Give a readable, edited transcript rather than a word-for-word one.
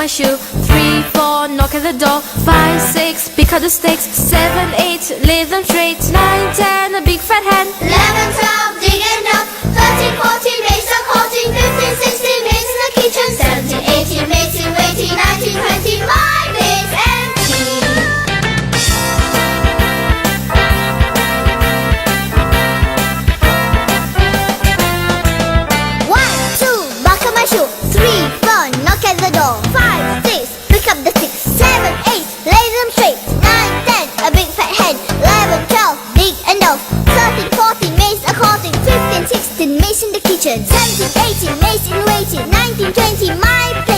my shoe. 3, 4, knock at the door. 5, 6, pick up the sticks. 7, 8, lay them straight. 9, 10, a big fat hen. 11, 12, dig and dug. 13, 14, maids are courting. 15, 16, maids in the kitchen. 17, 18, maids in waiting. 19, 20, my place empty. 1, 2, buckle my shoe. 3, 4, knock at the door. 5, 6, pick up the sticks. 7, 8, lay them straight. 9, 10, a big fat hen. 11, 12, dig and dug. 13, 14, maids are courting. 15, 16, maids in the kitchen. 17, 18, maids in waiting. 19, 20, my